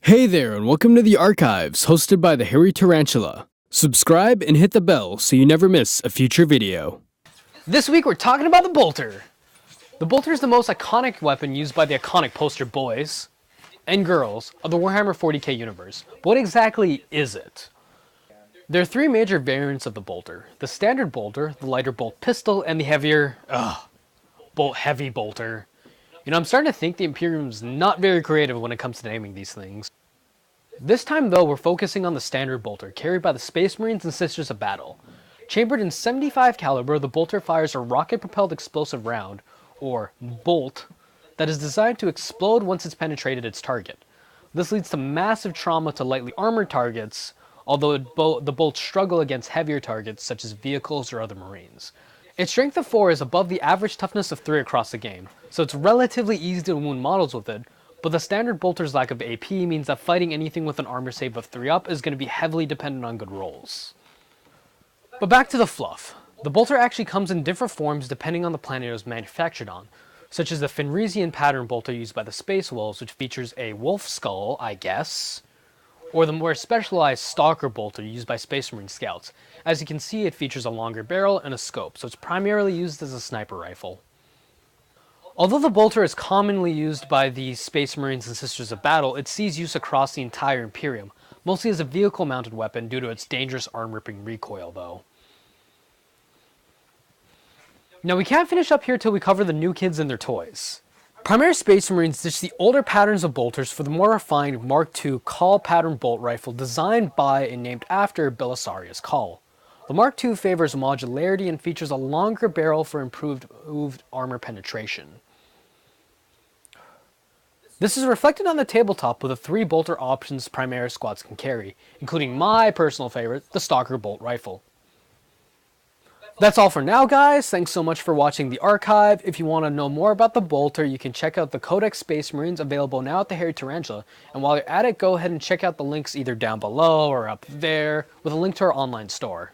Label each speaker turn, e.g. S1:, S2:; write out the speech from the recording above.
S1: Hey there, and welcome to the Archives, hosted by the Hairy Tarantula. Subscribe and hit the bell so you never miss a future video.
S2: This week we're talking about the Bolter. The Bolter is the most iconic weapon used by the iconic poster boys and girls of the Warhammer 40k universe. But what exactly is it? There are three major variants of the Bolter. The standard Bolter, the lighter bolt pistol, and the heavier, heavy Bolter. You know, I'm starting to think the Imperium's not very creative when it comes to naming these things. This time though, we're focusing on the standard Bolter, carried by the Space Marines and Sisters of Battle. Chambered in 75 caliber, the Bolter fires a rocket-propelled explosive round, or bolt, that is designed to explode once it's penetrated its target. This leads to massive trauma to lightly armored targets, although the bolts struggle against heavier targets such as vehicles or other Marines. Its strength of 4 is above the average toughness of 3 across the game, so it's relatively easy to wound models with it, but the standard Bolter's lack of AP means that fighting anything with an armor save of 3 up is going to be heavily dependent on good rolls. But back to the fluff. The Bolter actually comes in different forms depending on the planet it was manufactured on, such as the Fenrisian pattern Bolter used by the Space Wolves, which features a wolf skull, I guess, or the more specialized Stalker Bolter used by Space Marine Scouts. As you can see, it features a longer barrel and a scope, so it's primarily used as a sniper rifle. Although the Bolter is commonly used by the Space Marines and Sisters of Battle, it sees use across the entire Imperium, mostly as a vehicle-mounted weapon due to its dangerous arm-ripping recoil, though. Now, we can't finish up here till we cover the new kids and their toys. Primary Space Marines ditched the older patterns of bolters for the more refined Mark II Call pattern bolt rifle designed by and named after Belisarius Call. The Mark II favors modularity and features a longer barrel for improved armor penetration. This is reflected on the tabletop with the 3 bolter options Primaris squads can carry, including my personal favorite, the Stalker Bolt rifle. That's all for now, guys. Thanks so much for watching the archive. If you want to know more about the Bolter, you can check out the Codex Space Marines available now at the Hairy Tarantula. And while you're at it, go ahead and check out the links either down below or up there with a link to our online store.